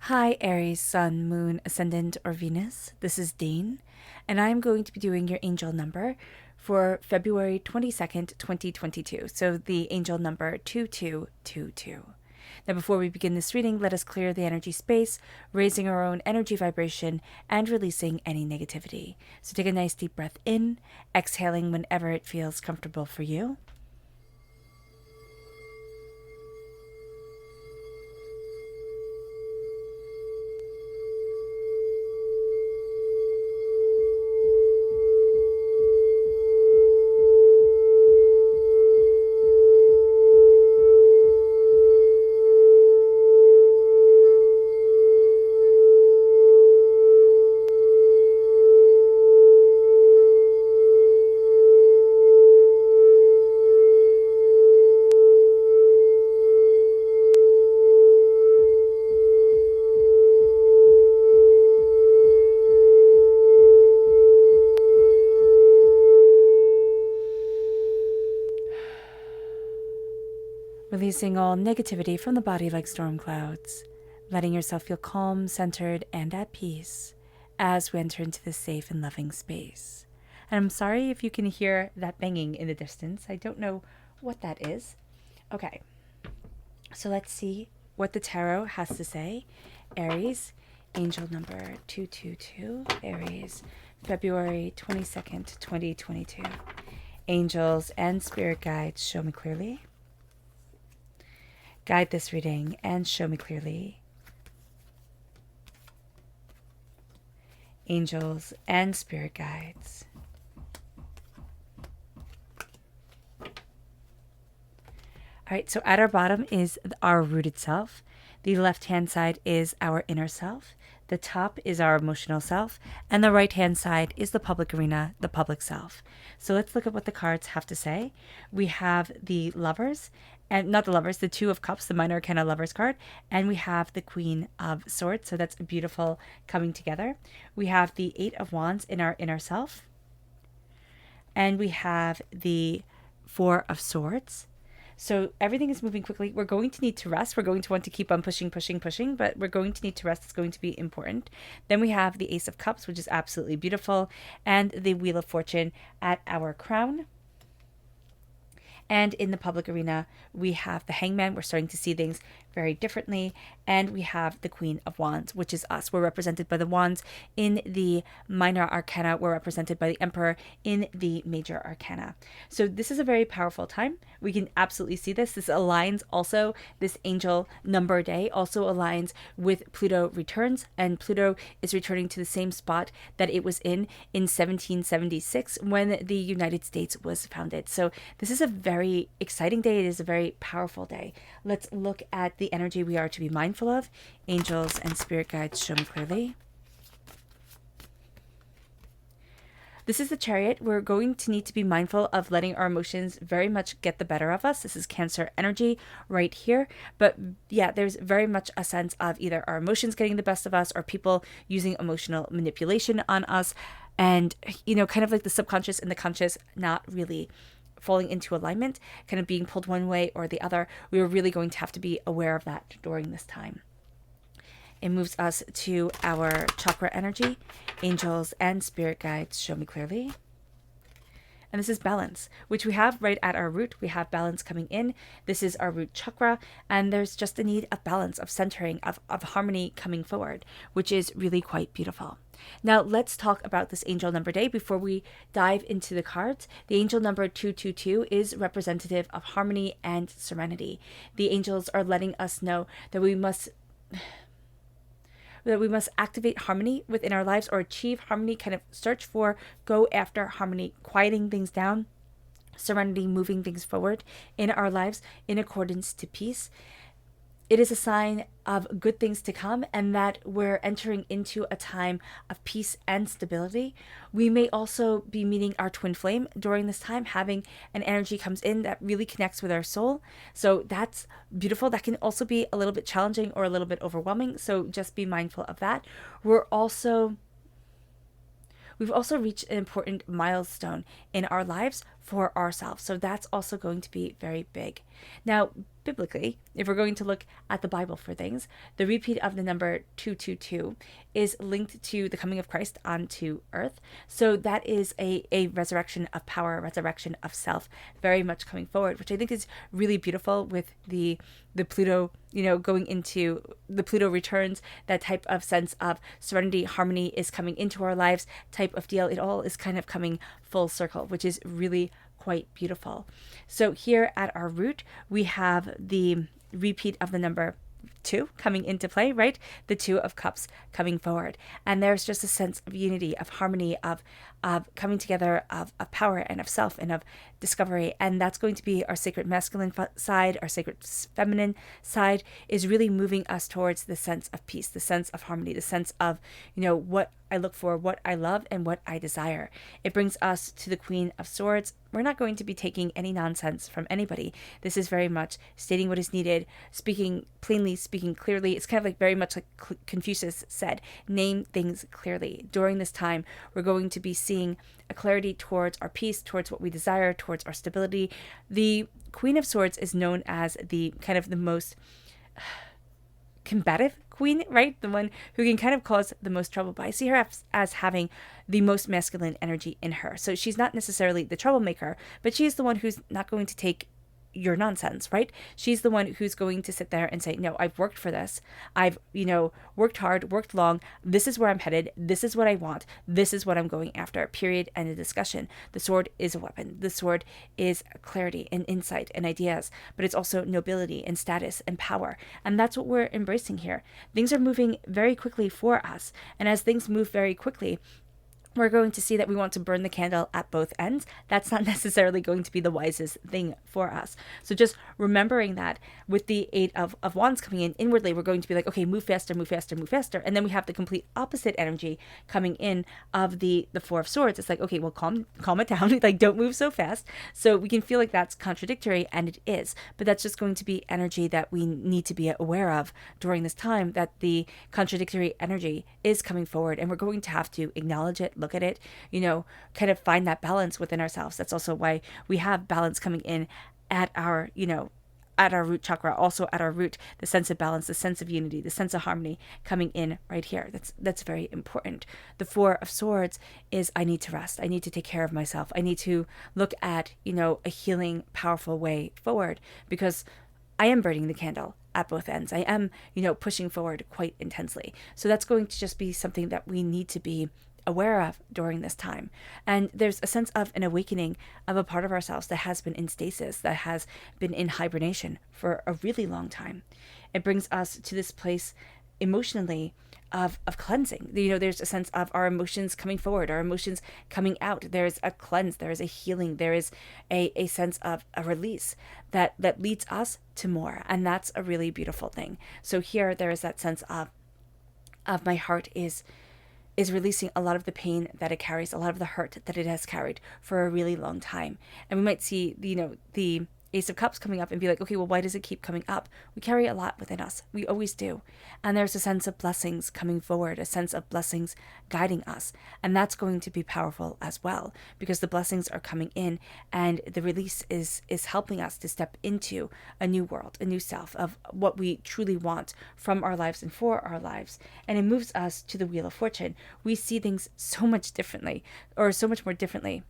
Hi, Aries, Sun, Moon, Ascendant, or Venus. This is Dane, and I'm going to be doing your angel number for February 22nd, 2022. So the angel number 2222. Now, before we begin this reading, let us clear the energy space, raising our own energy vibration and releasing any negativity. So take a nice deep breath in, exhaling whenever it feels comfortable for you. Releasing all negativity from the body like storm clouds, letting yourself feel calm, centered, and at peace as we enter into this safe and loving space. And I'm sorry if you can hear that banging in the distance. I don't know what that is. Okay, so let's see what the tarot has to say. Aries, angel number 222, Aries, February 22nd, 2022. Angels and spirit guides, show me clearly. Guide this reading and show me clearly. Angels and spirit guides. All right, so at our bottom is our rooted self. The left-hand side is our inner self. The top is our emotional self. And the right-hand side is the public arena, the public self. So let's look at what the cards have to say. We have the lovers, and not the lovers, the two of cups, the minor arcana lovers card. And we have the queen of swords. So that's beautiful coming together. We have the 8 of wands in our inner self. And we have the 4 of swords. So everything is moving quickly. We're going to need to rest. We're going to want to keep on pushing, but we're going to need to rest. It's going to be important. Then we have the Ace of Cups, which is absolutely beautiful, and the Wheel of Fortune at our crown. And in the public arena, we have the Hangman. We're starting to see things very differently. And we have the Queen of Wands, which is us. We're represented by the Wands in the minor arcana. We're represented by the Emperor in the major arcana. So this is a very powerful time. We can absolutely see this. This aligns also, this angel number day also aligns with Pluto returns. And Pluto is returning to the same spot that it was in 1776 when the United States was founded. So this is a very exciting day. It is a very powerful day. Let's look at the energy we are to be mindful of. Angels and spirit guides, show me clearly. This is the Chariot. We're going to need to be mindful of letting our emotions very much get the better of us. This is Cancer energy right here. But yeah, there's very much a sense of either our emotions getting the best of us or people using emotional manipulation on us. And, kind of like the subconscious and the conscious not really falling into alignment, kind of being pulled one way or the other. We are really going to have to be aware of that during this time. It moves us to our chakra energy. Angels and spirit guides, show me clearly. And this is balance, which we have right at our root. We have balance coming in. This is our root chakra. And there's just a need of balance, of centering, of harmony coming forward, which is really quite beautiful. Now, let's talk about this angel number day before we dive into the cards. The angel number 222 is representative of harmony and serenity. The angels are letting us know that we must activate harmony within our lives or achieve harmony, kind of search for, go after harmony, quieting things down, serenity, moving things forward in our lives in accordance to peace. It is a sign of good things to come and that we're entering into a time of peace and stability. We may also be meeting our twin flame during this time, having an energy comes in that really connects with our soul. So that's beautiful. That can also be a little bit challenging or a little bit overwhelming. So just be mindful of that. We've also reached an important milestone in our lives for ourselves. So that's also going to be very big. Now, biblically, if we're going to look at the Bible for things, the repeat of the number 222 is linked to the coming of Christ onto earth. So that is a resurrection of power, a resurrection of self, very much coming forward, which I think is really beautiful with the Pluto, going into the Pluto returns, that type of sense of serenity, harmony is coming into our lives type of deal. It all is kind of coming full circle, which is really quite beautiful. So here at our root, we have the repeat of the number 2 coming into play, right? The 2 of Cups coming forward. And there's just a sense of unity, of harmony, of coming together, of power and of self and of discovery. And that's going to be our sacred masculine side, our sacred feminine side is really moving us towards the sense of peace, the sense of harmony, the sense of, what I look for, what I love, and what I desire. It brings us to the Queen of Swords. We're not going to be taking any nonsense from anybody. This is very much stating what is needed, speaking plainly, speaking clearly. It's kind of like very much like Confucius said, name things clearly. During this time, we're going to be seeing a clarity towards our peace, towards what we desire, towards our stability. The Queen of Swords is known as the kind of the most combative queen, right? The one who can kind of cause the most trouble. But I see her as having the most masculine energy in her. So she's not necessarily the troublemaker, but she's the one who's not going to take your nonsense, right? She's the one who's going to sit there and say, no, I've worked for this. I've, worked hard, worked long. This is where I'm headed. This is what I want. This is what I'm going after, period. End of discussion. The sword is a weapon. The sword is clarity and insight and ideas, but it's also nobility and status and power. And that's what we're embracing here. Things are moving very quickly for us. And as things move very quickly, we're going to see that we want to burn the candle at both ends. That's not necessarily going to be the wisest thing for us. So just remembering that with the 8 of Wands coming in inwardly, we're going to be like, okay, move faster, move faster, move faster. And then we have the complete opposite energy coming in of the 4 of Swords. It's like, okay, well, calm it down. Like, don't move so fast. So we can feel like that's contradictory, and it is. But that's just going to be energy that we need to be aware of during this time, that the contradictory energy is coming forward, and we're going to have to acknowledge it, look at it, kind of find that balance within ourselves. That's also why we have balance coming in at our, at our root chakra, also at our root, the sense of balance, the sense of unity, the sense of harmony coming in right here. That's very important. The 4 of Swords is I need to rest. I need to take care of myself. I need to look at, a healing, powerful way forward, because I am burning the candle at both ends. I am, pushing forward quite intensely. So that's going to just be something that we need to be aware of during this time. And there's a sense of an awakening of a part of ourselves that has been in stasis, that has been in hibernation for a really long time. It brings us to this place emotionally of cleansing. There's a sense of our emotions coming forward, our emotions coming out. There's a cleanse, there is a healing, there is a sense of a release that leads us to more. And that's a really beautiful thing. So here there is that sense of my heart is releasing a lot of the pain that it carries, a lot of the hurt that it has carried for a really long time. And we might see, the Ace of Cups coming up and be like, okay, well, why does it keep coming up? We carry a lot within us. We always do. And there's a sense of blessings coming forward, a sense of blessings guiding us. And that's going to be powerful as well, because the blessings are coming in, and the release is helping us to step into a new world, a new self of what we truly want from our lives and for our lives. And it moves us to the Wheel of Fortune. We see things so much differently, or so much more differently.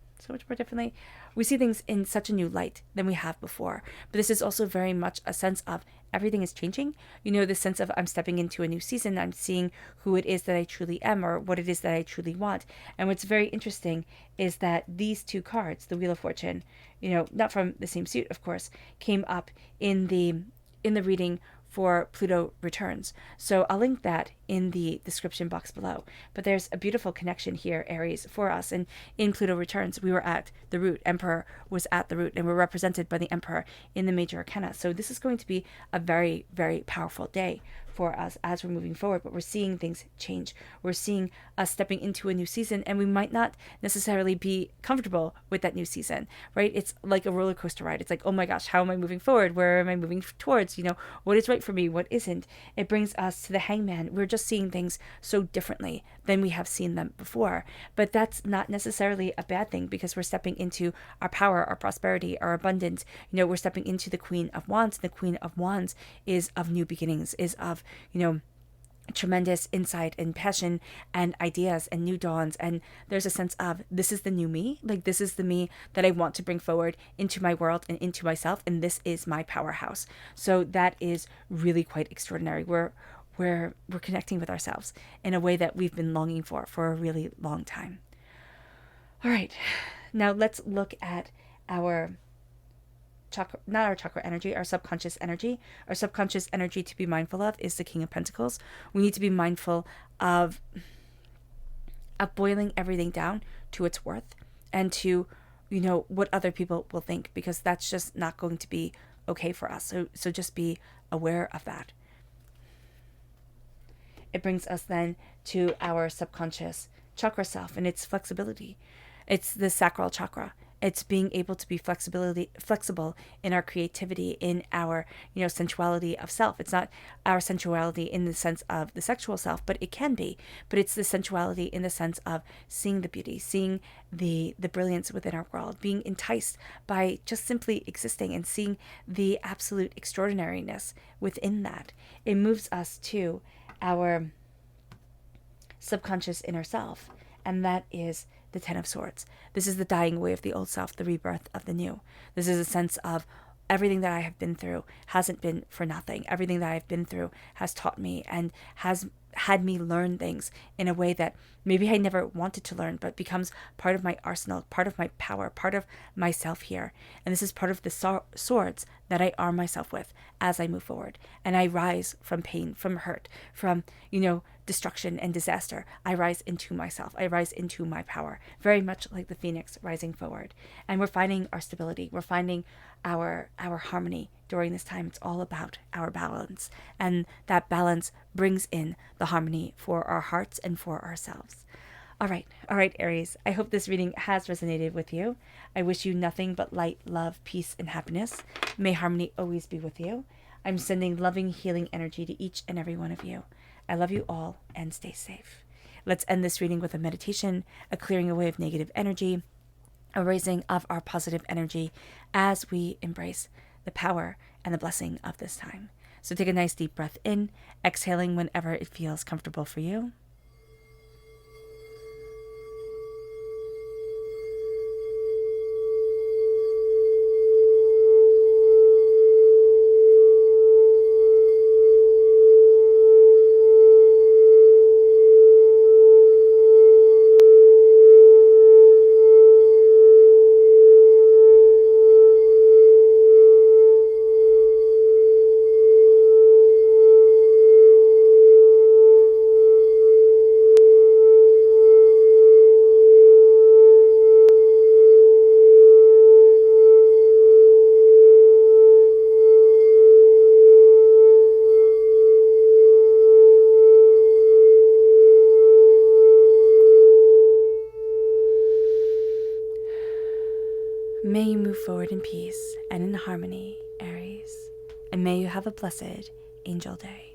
We see things in such a new light than we have before. But this is also very much a sense of everything is changing. The sense of I'm stepping into a new season. I'm seeing who it is that I truly am, or what it is that I truly want. And what's very interesting is that these 2 cards, the Wheel of Fortune, not from the same suit, of course, came up in the reading for Pluto returns. So I'll link that in the description box below. But there's a beautiful connection here, Aries, for us. And in Pluto returns, we were at the root. Emperor was at the root, and we're represented by the Emperor in the major arcana. So this is going to be a very, very powerful day for us as we're moving forward, but we're seeing things change. We're seeing us stepping into a new season, and we might not necessarily be comfortable with that new season, right? It's like a roller coaster ride. It's like, oh my gosh, how am I moving forward? Where am I moving towards? What is right for me? What isn't? It brings us to the hangman. We're just seeing things so differently than we have seen them before. But that's not necessarily a bad thing, because we're stepping into our power, our prosperity, our abundance. We're stepping into the Queen of Wands. The Queen of Wands is of new beginnings, is of, tremendous insight and passion and ideas and new dawns. And there's a sense of, this is the new me. Like, this is the me that I want to bring forward into my world and into myself. And this is my powerhouse. So that is really quite extraordinary. We're connecting with ourselves in a way that we've been longing for a really long time. All right. Now let's look at our chakra, not our chakra energy, our subconscious energy. Our subconscious energy to be mindful of is the King of Pentacles. We need to be mindful of boiling everything down to its worth, and to, what other people will think, because that's just not going to be okay for us. So just be aware of that. It brings us then to our subconscious chakra self and its flexibility. It's the sacral chakra. It's being able to be flexible in our creativity, in our, sensuality of self. It's not our sensuality in the sense of the sexual self, but it can be. But it's the sensuality in the sense of seeing the beauty, seeing the brilliance within our world, being enticed by just simply existing and seeing the absolute extraordinariness within that. It moves us to our subconscious inner self, and that is the Ten of Swords. This is the dying away of the old self, the rebirth of the new. This is a sense of, everything that I have been through hasn't been for nothing. Everything that I've been through has taught me and has had me learn things in a way that maybe I never wanted to learn, but becomes part of my arsenal, part of my power, part of myself here. And this is part of the swords that I arm myself with as I move forward. And I rise from pain, from hurt, from, destruction and disaster. I rise into myself. I rise into my power, very much like the phoenix rising forward. And we're finding our stability. We're finding our harmony during this time. It's all about our balance. And that balance brings in the harmony for our hearts and for ourselves. All right, Aries. I hope this reading has resonated with you. I wish you nothing but light, love, peace, and happiness. May harmony always be with you. I'm sending loving, healing energy to each and every one of you. I love you all, and stay safe. Let's end this reading with a meditation, a clearing away of negative energy, a raising of our positive energy as we embrace the power and the blessing of this time. So take a nice deep breath in, exhaling whenever it feels comfortable for you. May you move forward in peace and in harmony, Aries, and may you have a blessed angel day.